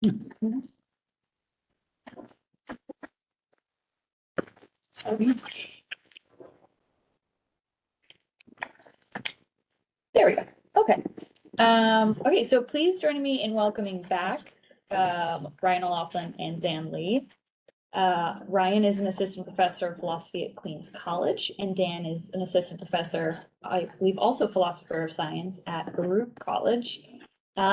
There we go. Okay. Okay, so please join me in welcoming back Ryan O'Loughlin and Dan Lee. Ryan is an assistant professor of philosophy at Queens College, and Dan is an assistant professor, I believe also philosopher of science at Baruch College.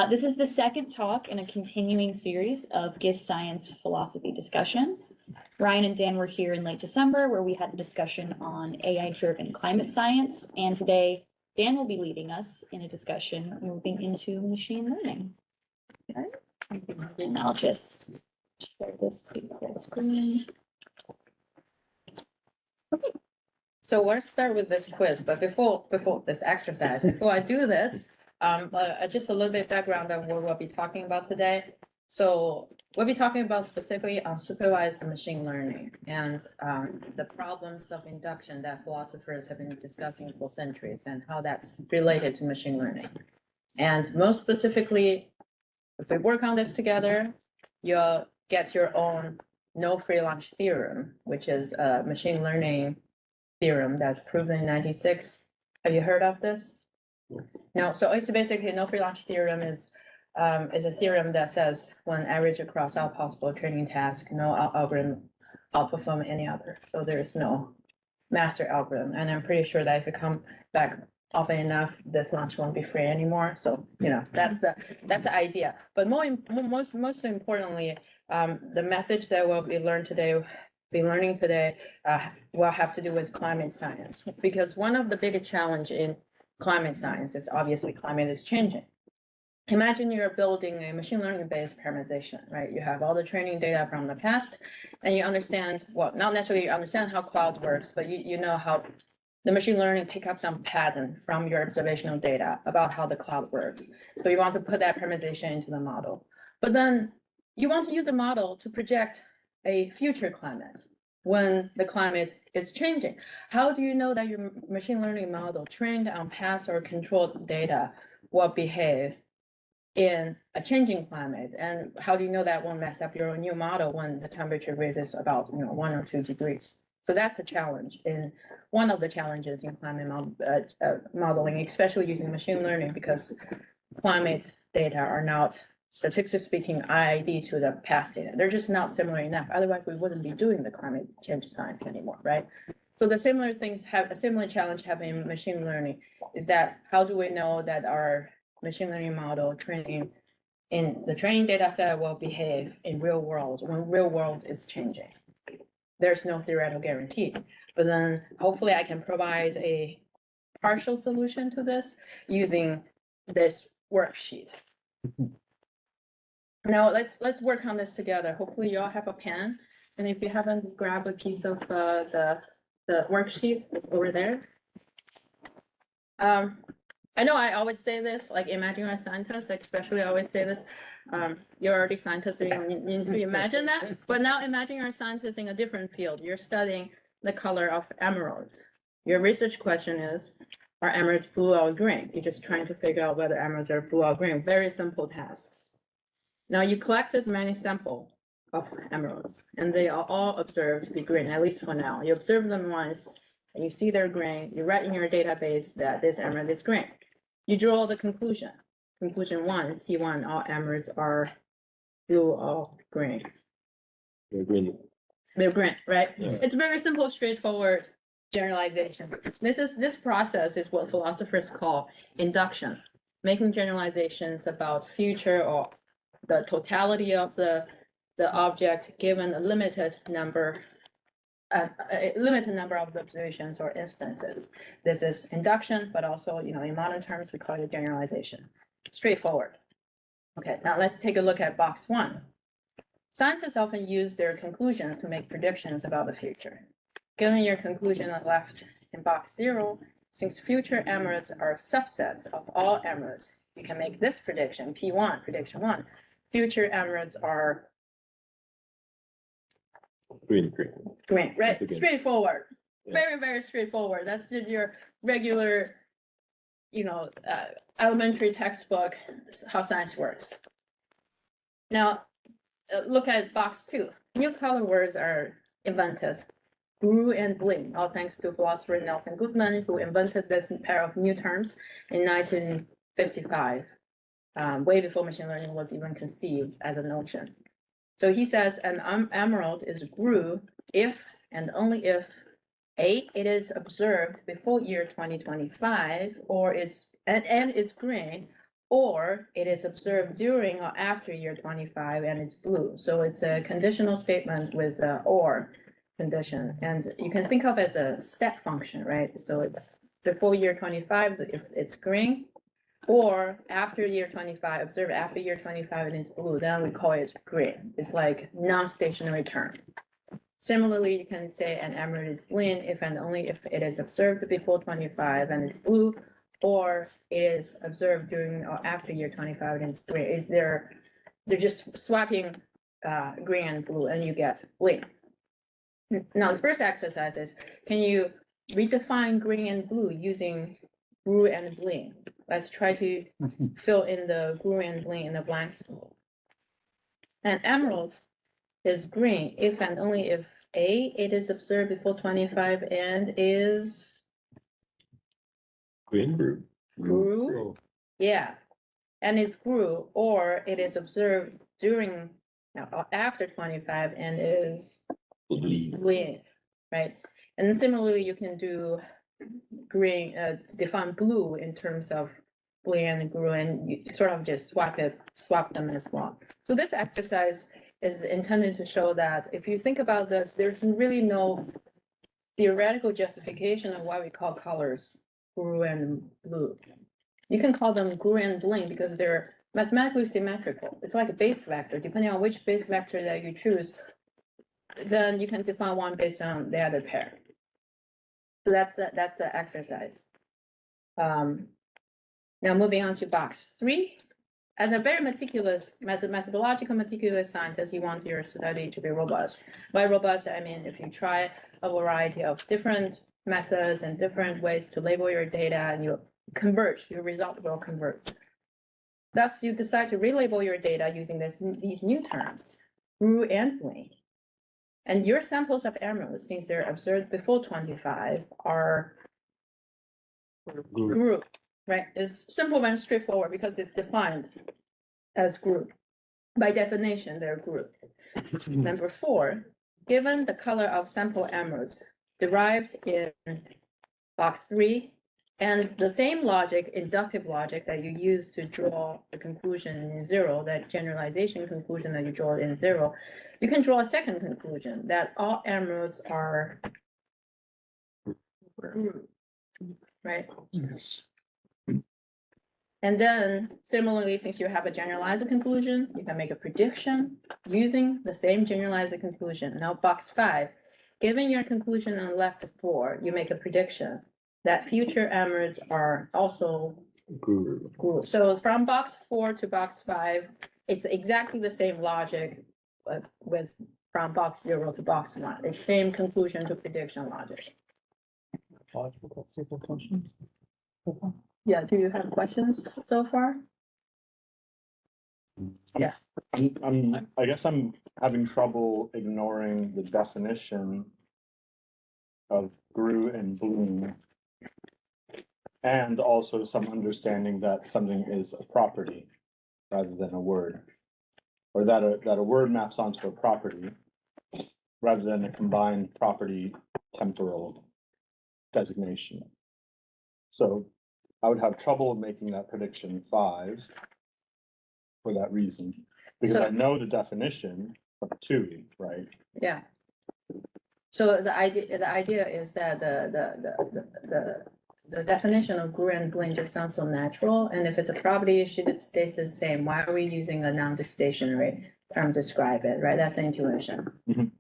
This is the second talk in a continuing series of GISS science philosophy discussions. Ryan and Dan were here in late December, where we had a discussion on AI-driven climate science, and today Dan will be leading us in a discussion moving into machine learning. Okay. And I'll just share this to the screen. Okay. So let's start with this quiz, but before this exercise, before I do this, just a little bit of background on what we'll be talking about today. So we'll be talking about specifically unsupervised machine learning and the problems of induction that philosophers have been discussing for centuries and how that's related to machine learning. And most specifically, if we work on this together, you'll get your own no free lunch theorem, which is a machine learning theorem that's proven in 1996. Have you heard of this? No, so it's basically no free lunch theorem is a theorem that says when average across all possible training tasks, no algorithm outperform any other. So there is no master algorithm. And I'm pretty sure that if you come back often enough, this lunch won't be free anymore. So, you know, that's the idea. But most importantly, the message that we'll be learning today will have to do with climate science, because one of the biggest challenge in climate science is obviously climate is changing. Imagine you're building a machine learning based parameterization, right? You have all the training data from the past and you understand, well, not necessarily you understand how cloud works, but you know how the machine learning pick up some pattern from your observational data about how the cloud works. So you want to put that parameterization into the model. But then you want to use the model to project a future climate when the climate is changing. How do you know that your machine learning model trained on past or controlled data will behave in a changing climate? And how do you know that won't mess up your new model when the temperature raises about 1 or 2 degrees? So that's a challenge, in one of the challenges in climate modeling, especially using machine learning, because climate data are not, statistically speaking, IID to the past data. They're just not similar enough. Otherwise, we wouldn't be doing the climate change science anymore, right? So the similar things have a similar challenge happening in machine learning is that how do we know that our machine learning model training in the training data set will behave in real world when real world is changing? There's no theoretical guarantee, but then hopefully I can provide a partial solution to this using this worksheet. Now let's work on this together. Hopefully you all have a pen, and if you haven't, grab a piece of the worksheet. It's over there. I know I always say this, like imagine you're a scientist, especially I always say this. You're already scientists, so you don't need to imagine that. But now imagine you're a scientist in a different field. You're studying the color of emeralds. Your research question is, are emeralds blue or green? You're just trying to figure out whether emeralds are blue or green. Very simple tasks. Now you collected many samples of emeralds, and they are all observed to be green, at least for now. You observe them once, and you see they're green. You write in your database that this emerald is green. You draw the conclusion. Conclusion 1, C1, all emeralds are blue or green. They're green. They're green, right? Yeah. It's very simple, straightforward generalization. This process is what philosophers call induction, making generalizations about future or the totality of the object given a limited number of observations or instances. This is induction, but also, in modern terms, we call it generalization. Straightforward. Okay, now let's take a look at box 1. Scientists often use their conclusions to make predictions about the future. Given your conclusion on the left in box 0, since future emeralds are subsets of all emeralds, you can make this prediction, P1, prediction 1. Future emeralds are Green. right? Straightforward. Yeah. Very, very straightforward. That's just your regular, elementary textbook, how science works. Now, look at box 2. New color words are invented. Grew and bling, all thanks to philosopher Nelson Goodman, who invented this pair of new terms in 1955, way before machine learning was even conceived as a notion. So he says an emerald is grew if and only if A, it is observed before year 2025, or it's green, or it is observed during or after year 25 and it's blue. So it's a conditional statement with the or condition, and you can think of it as a step function, right? So it's before year 25 if it's green, or after year 25, observed after year 25 and it's blue, then we call it green. It's like non-stationary term. Similarly, you can say an emerald is green if and only if it is observed before 25 and it's blue, or it is observed during or after year 25 and it's green. They're just swapping green and blue and you get green. Now, the first exercise is, can you redefine green and blue using grew and bling? Let's try to fill in the grew and bling in the blanks. An emerald is green if and only if A, it is observed before 25 and is Green. grew. Yeah, and is grew, or it is observed during or after 25 and is green, right? And then similarly, you can do green, define blue in terms of bling and grew, and you sort of just swap them as well. So this exercise is intended to show that if you think about this, there's really no theoretical justification of why we call colors grew and blue. You can call them grew and bling because they're mathematically symmetrical. It's like a base vector. Depending on which base vector that you choose, then you can define one based on the other pair. So that's the exercise. Now moving on to box 3. As a very meticulous, methodological meticulous scientist, you want your study to be robust. By robust, I mean if you try a variety of different methods and different ways to label your data and you converge, your result will converge. Thus, you decide to relabel your data using these new terms, grew and bling. And your samples of emeralds, since they're observed before 25, are grew, right? It's simple and straightforward because it's defined as group. By definition, they're group. Number 4, given the color of sample emeralds derived in box 3, and the same logic, inductive logic that you use to draw the conclusion in 0, that generalization conclusion that you draw in 0, you can draw a second conclusion that all emeralds are group, right? Yes. And then similarly, since you have a generalized conclusion, you can make a prediction using the same generalized conclusion. Now, box 5, given your conclusion on left 4, you make a prediction that future emeralds are also group. So from box 4 to box 5, it's exactly the same logic with from box 0 to box 1. It's same conclusion to prediction logic. Yeah, do you have questions so far? Yeah. I guess I'm having trouble ignoring the definition of grew and bloom. And also some understanding that something is a property rather than a word. Or that a word maps onto a property rather than a combined property temporal designation. So I would have trouble making that prediction 5 for that reason, because So- I know the definition of 2, right? Yeah. So the idea is that the definition of grew and bling just sounds so natural, and if it's a property, it should stay the same. Why are we using a non-stationary term to describe it, right? That's the intuition. Mhm.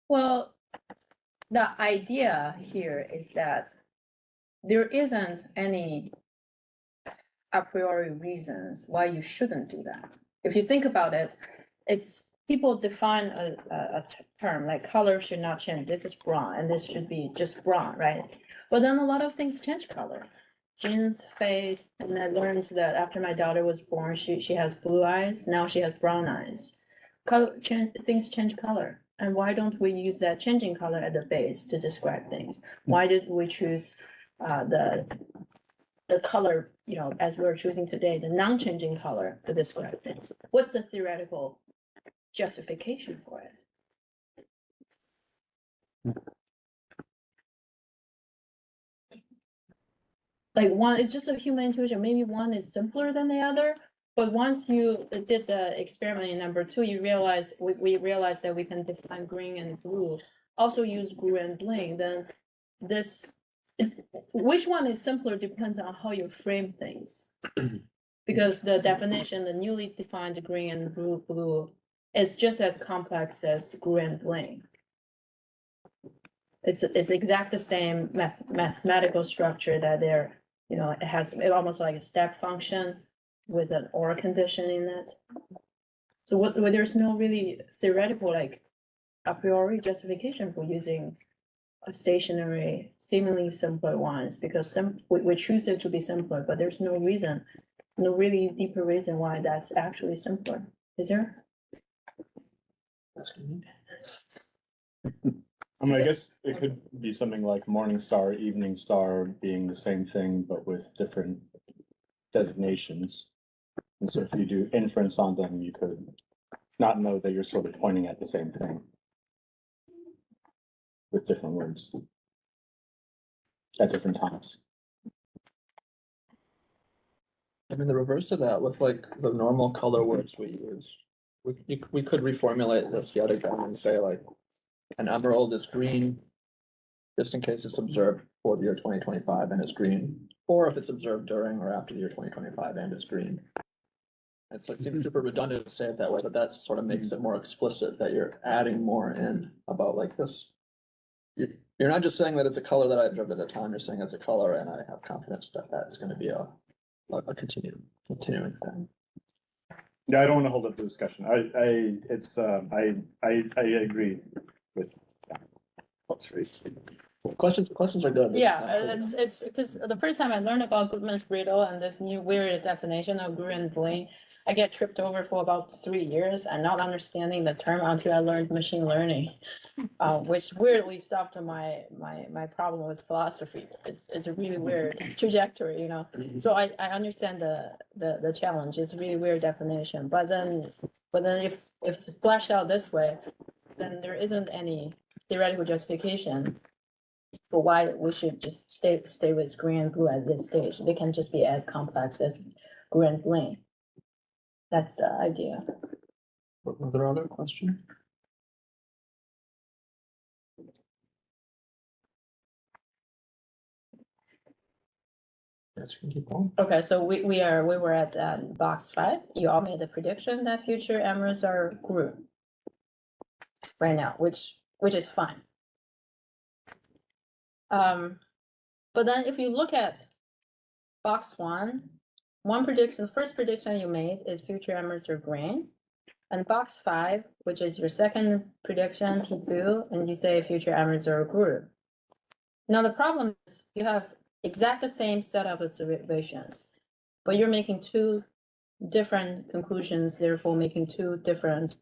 Well, the idea here is that there isn't any a priori reasons why you shouldn't do that. If you think about it, it's people define a term like color should not change. This is brown and this should be just brown, right? But then a lot of things change color. Genes fade, and I learned that after my daughter was born, she has blue eyes. Now she has brown eyes. color change, things change color. And why don't we use that changing color at the base to describe things? Why did we choose the color, you know, as we're choosing today, the non-changing color to describe things? What's the theoretical justification for it? Like one, it's just a human intuition. Maybe one is simpler than the other, but once you did the experiment in number 2, you realize we realized that we can define green and blue, also use blue and bling. Then this, which one is simpler depends on how you frame things. Because the definition, the newly defined green and blue is just as complex as green and bling. It's exact the same mathematical structure that they're, you know, it has almost like a step function with an or condition in it. So there's no really theoretical, like a priori justification for using a stationary, seemingly simpler ones, because we choose it to be simpler, but there's no reason, no really deeper reason why that's actually simpler. Is there? I mean, I guess it could be something like morning star, evening star being the same thing, but with different designations. And so if you do inference on them, you could not know that you're sort of pointing at the same thing with different words at different times. I mean, the reverse of that with like the normal color words we use, we could reformulate this yet again and say like an emerald is green, just in case it's observed for the year 2025 and it's green, or if it's observed during or after the year 2025 and it's green. It seems super redundant to say it that way, but that sort of makes it more explicit that you're adding more in about like this. You're not just saying that it's a color that I observed at a time, you're saying it's a color and I have confidence that that's going to be a continuing thing. Yeah, I don't want to hold up the discussion. I agree with what's race. Questions are good. Yeah, it's because the first time I learned about Goodman-Friedel and this new weird definition of green and bling, I get tripped over for about 3 years and not understanding the term until I learned machine learning, which weirdly stopped my problem with philosophy. It's a really weird trajectory, you know. So I understand the challenge. It's a really weird definition, but then if it's fleshed out this way, then there isn't any theoretical justification for why we should just stay with green and blue at this stage. They can just be as complex as green and bling. That's the idea. Were there other questions? Yes, you can keep going. Okay, so we were at box 5. You all made the prediction that future emeralds are green right now, which is fine. But then if you look at box 1, the first prediction you made is future emeralds are green. And box 5, which is your second prediction, you do, and you say future emeralds are green. Now the problem is you have exact the same set of observations, but you're making 2 different conclusions, therefore making 2 different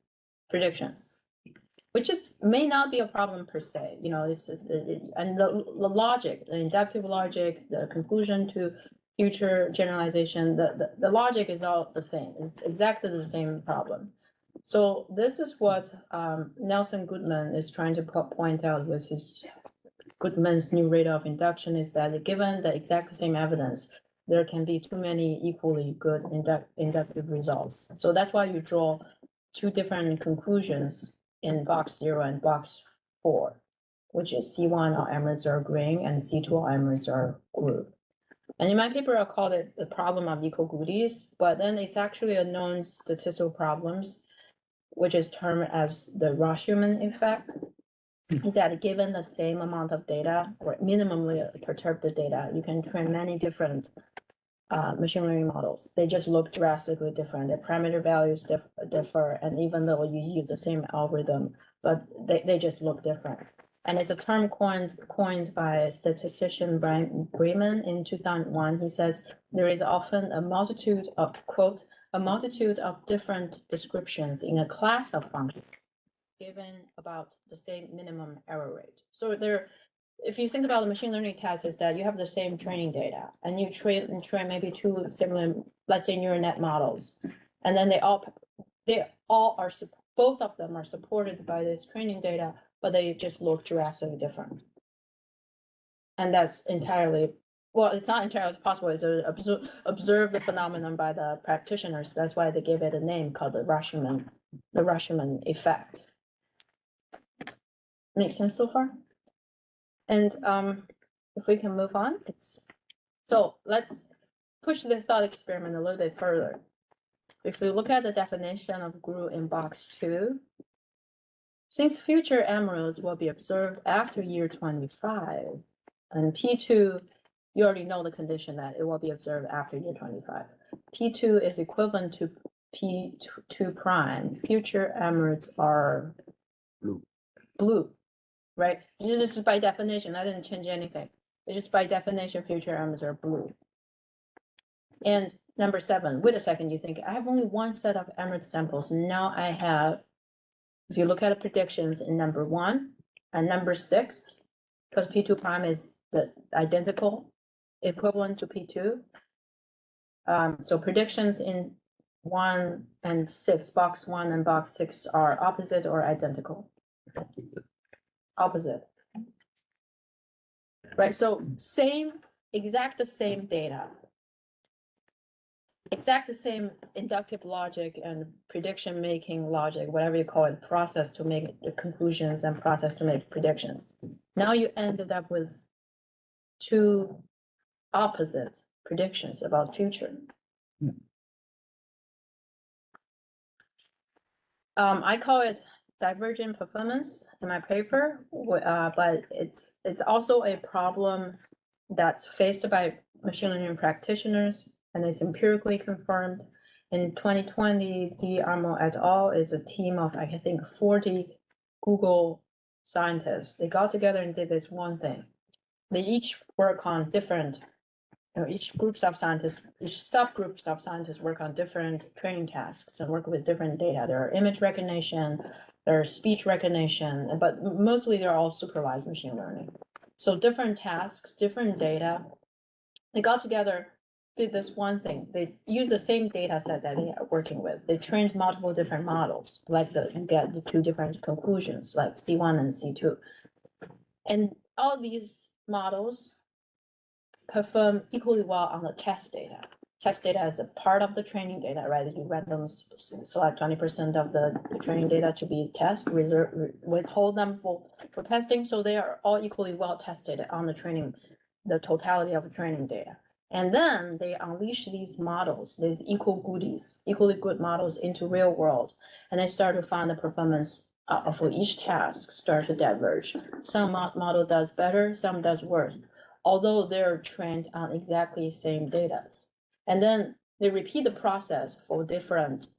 predictions, which may not be a problem per se. You know, it's just and the logic, the inductive logic, the conclusion to future generalization, the logic is all the same. It's exactly the same problem. So this is what Nelson Goodman is trying to point out with his Goodman's new rate of induction, is that given the exact same evidence, there can be too many equally good inductive results. So that's why you draw 2 different conclusions in box 0 and box 4, which is C1 all emeralds are green and C2 all emeralds are blue. And in my paper, I called it the problem of equal goodies, but then it's actually a known statistical problems, which is termed as the Rashomon effect. Is that given the same amount of data or minimally perturbed data, you can train many different machine learning models. They just look drastically different. The parameter values differ, and even though you use the same algorithm, but they just look different. And it's a term coined by statistician Brian Bremen in 2001. He says there is often a multitude of, quote, a multitude of different descriptions in a class of functions given about the same minimum error rate. So there, if you think about the machine learning test, is that you have the same training data and you train maybe two similar, let's say neural net models. And then they all are, both of them are supported by this training data, but they just look drastically different. And that's entirely, well, it's not entirely possible. It's observe the phenomenon by the practitioners. That's why they gave it a name called the Rashomon effect. Makes sense so far? And if we can move on, so let's push the thought experiment a little bit further. If we look at the definition of GRU in box 2, since future emeralds will be observed after year 25, and P2, you already know the condition that it will be observed after year 25. P2 is equivalent to P2 prime. Future emeralds are blue, right? This is by definition. I didn't change anything. It's just by definition, future emeralds are blue. And number 7, wait a second, you think, I have only one set of emerald samples. Now I have, if you look at the predictions in number 1 and number 6, because P2 prime is the identical equivalent to P2. So predictions in 1 and 6, box 1 and box 6 are opposite or identical? Opposite. Right, so exact the same data. Exact the same inductive logic and prediction making logic, whatever you call it, process to make the conclusions and process to make predictions. Now you ended up with 2 opposite predictions about future. I call it divergent performance in my paper, but it's also a problem that's faced by machine learning practitioners, and it's empirically confirmed. In 2020, D'Armo et al. Is a team of, I think, 40 Google scientists. They got together and did this one thing. They each work on different, each groups of scientists, each subgroups of scientists work on different training tasks and work with different data. There are image recognition, there are speech recognition, but mostly they're all supervised machine learning. So different tasks, different data. They got together, did this one thing. They use the same data set that they are working with. They trained multiple different models, like you get the 2 different conclusions, like C1 and C2. And all these models perform equally well on the test data. Test data is a part of the training data, right? You randomly select 20% of the training data to be test, withhold them for testing. So they are all equally well tested on the training, the totality of the training data. And then they unleash these models, these equally good models into real world. And they start to find the performance for each task start to diverge. Some model does better, some does worse, although they're trained on exactly same data. And then they repeat the process for different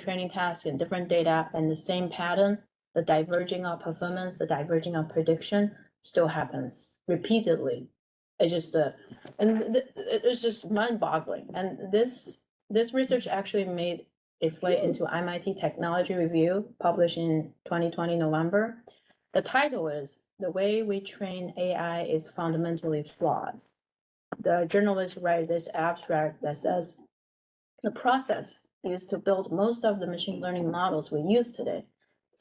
training tasks and different data, and the same pattern, the diverging of performance, the diverging of prediction still happens repeatedly. It's just it's just mind-boggling. And this research actually made its way into MIT Technology Review, published in 2020 November. The title is "The Way We Train AI is Fundamentally Flawed." The journalists write this abstract that says the process used to build most of the machine learning models we use today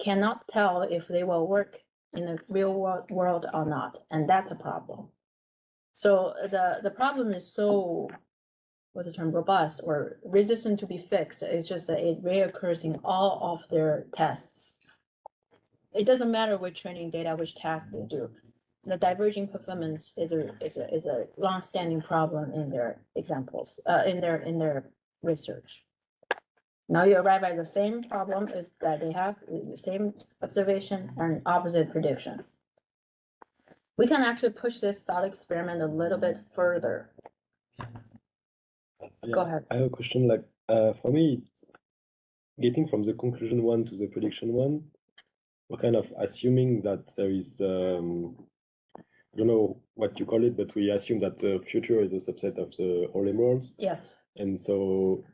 cannot tell if they will work in the real world or not, and that's a problem. So the problem is so, what's the term, robust or resistant to be fixed. It's just that it reoccurs in all of their tests. It doesn't matter which training data, which task they do. The diverging performance is a long-standing problem in their examples, in their research. Now you arrive at the same problem is that they have the same observation and opposite predictions. We can actually push this thought experiment a little bit further. Go ahead. I have a question. Like, for me, it's getting from the conclusion 1 to the prediction 1. We're kind of assuming that there is, I don't know what you call it, but we assume that the future is a subset of the all emeralds. Yes. And so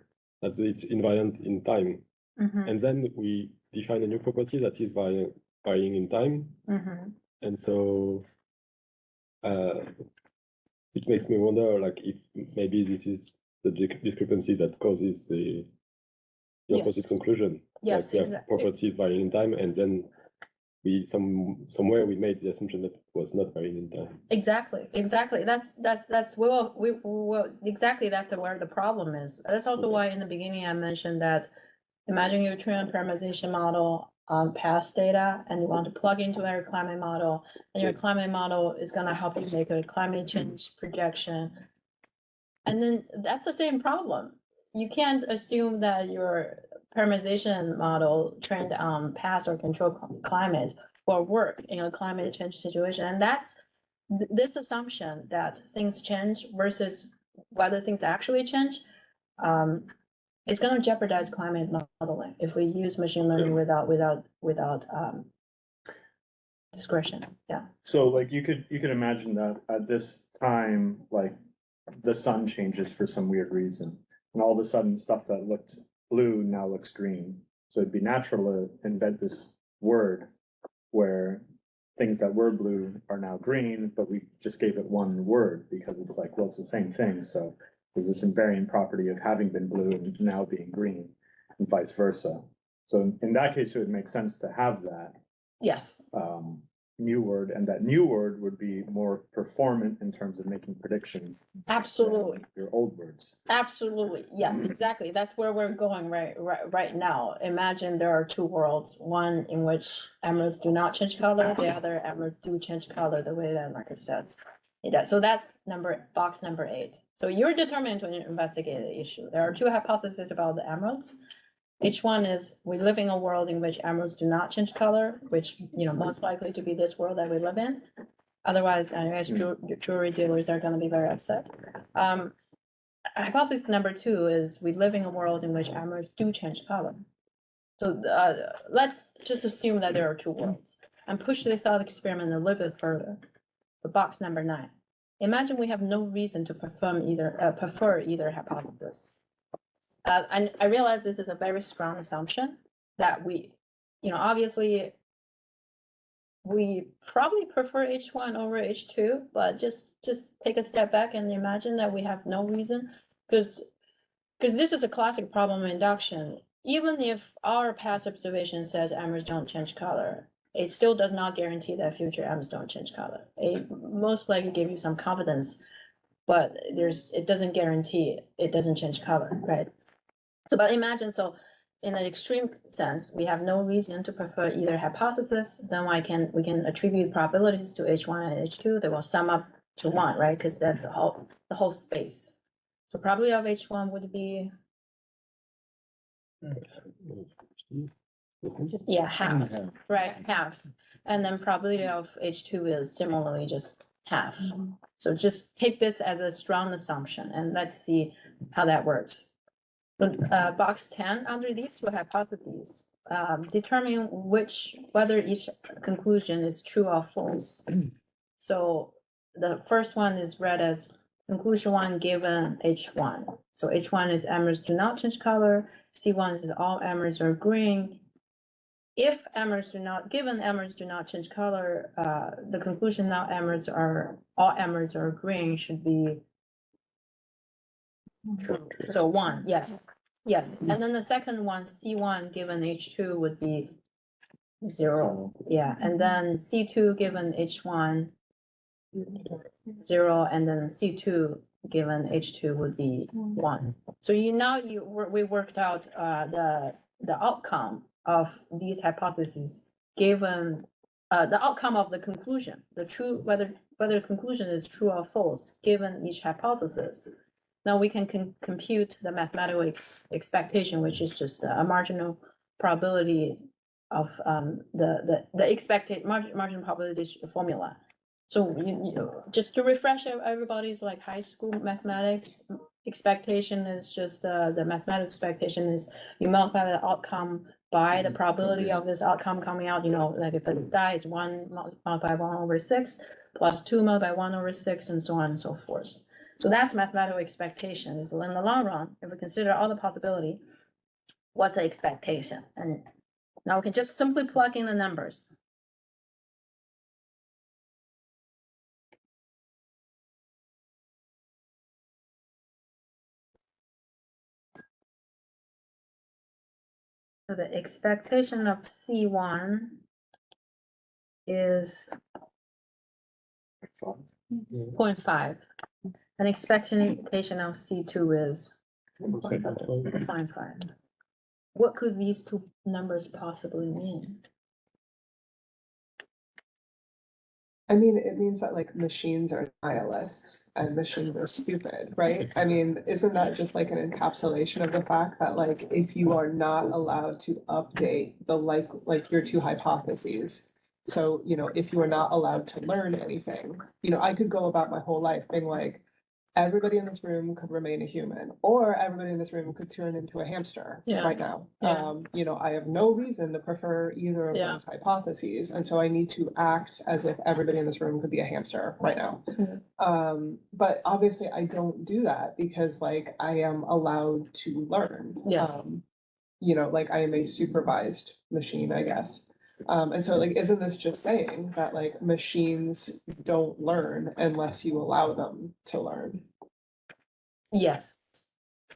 that it's invariant in time. Mhm, And then we define a new property that is varying in time. mhm. And so it makes me wonder, like, if maybe this is the discrepancy that causes the opposite Yes. conclusion. Yes, Like we have exactly. properties varying in time, and then we somewhere we made the assumption that it was not varying in time. Exactly. That's we will, exactly, that's where the problem is. That's also Okay. why in the beginning I mentioned that imagine you train a parameterization model on past data and you want to plug into your climate model, and your Yes. climate model is gonna help you make a climate change projection. And then that's the same problem. You can't assume that your parameterization model trained on past or control climate will work in a climate change situation. And that's this assumption that things change versus whether things actually change. It's gonna jeopardize climate modeling if we use machine learning without discretion. Yeah. So like you could imagine that at this time, like the sun changes for some weird reason. And all of a sudden stuff that looked blue now looks green. So it'd be natural to invent this word where things that were blue are now green, but we just gave it one word because it's like, well, it's the same thing. So there's this invariant property of having been blue and now being green and vice versa. So in that case, it would make sense to have that Yes. new word, and that new word would be more performant in terms of making prediction Absolutely. than your old words. Absolutely. Yes, exactly. That's where we're going right now. Imagine there are two worlds, one in which emeralds do not change color, the other emeralds do change color the way that Marcus says. It does. So that's box number 8. So you're determined to investigate the issue. There are two hypotheses about the emeralds. Each one is we live in a world in which emeralds do not change color, which, most likely to be this world that we live in. Otherwise, I guess jewelry dealers are gonna be very upset. Hypothesis number 2 is we live in a world in which emeralds do change color. So let's just assume that there are two worlds and push the thought experiment a little bit further. The box number 9. Imagine we have no reason to prefer either hypothesis. And I realize this is a very strong assumption that we, obviously we probably prefer H1 over H2, but just take a step back and imagine that we have no reason, because this is a classic problem in induction. Even if our past observation says emeralds don't change color, it still does not guarantee that future emeralds don't change color. It most likely give you some confidence, but it doesn't guarantee it doesn't change color, right? So, but imagine, so in an extreme sense, we have no reason to prefer either hypothesis, then we can attribute probabilities to H1 and H2, they will sum up to 1, right? Because that's the whole space. So probability of H1 would be, yeah, half, right, half. And then probability of H2 is similarly just half. So just take this as a strong assumption and let's see how that works. Box 10, under these two hypotheses, determine whether each conclusion is true or false. So the first one is read as conclusion 1 given H1. So H1 is emeralds do not change color. C1 is all emeralds are green. If given emeralds do not change color, the conclusion now all emeralds are green should be true. So 1, yes. Yes, and then the second one, C1 given H2 would be 0, yeah, and then C2 given H1, 0, and then C2 given H2 would be 1. So we worked out the outcome of these hypotheses given the outcome of the conclusion, whether the conclusion is true or false, given each hypothesis. Now we can compute the mathematical expectation, which is just a marginal probability of the expected marginal probability formula. So just to refresh everybody's like high school mathematics, expectation is just the mathematical expectation is you multiply the outcome by the probability of this outcome coming out. Like if it's die, it's 1 multiplied by 1/6 plus 2 multiplied by 1/6, and so on and so forth. So that's mathematical expectations. So in the long run, if we consider all the possibility, what's the expectation? And now we can just simply plug in the numbers. So the expectation of C1 is 0.5. An expectation of C2 is 0.5. What could these two numbers possibly mean? I mean, it means that like machines are nihilists and machines are stupid, right? I mean, isn't that just like an encapsulation of the fact that like if you are not allowed to update the like your two hypotheses, so you know, if you are not allowed to learn anything, you know, I could go about my whole life being like, everybody in this room could remain a human, or everybody in this room could turn into a hamster Yeah. right now. Yeah. You know, I have no reason to prefer either of Yeah. those hypotheses, and so I need to act as if everybody in this room could be a hamster right now. But obviously I don't do that because like I am allowed to learn. Yes. You know, like I am a supervised machine, I guess. And so like, isn't this just saying that like machines don't learn unless you allow them to learn? Yes.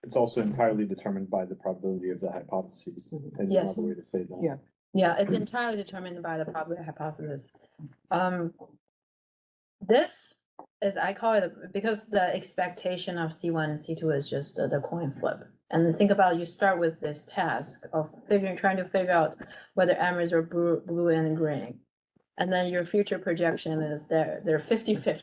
It's also entirely determined by the probability of the hypotheses, is Yes. another way to say that. Yeah. Yeah, it's entirely determined by the probability hypothesis. This is, I call it, because the expectation of C1 and C2 is just the coin flip. And then think about, you start with this task of trying to figure out whether emeralds are blue and green. And then your future projection is they're 50-50.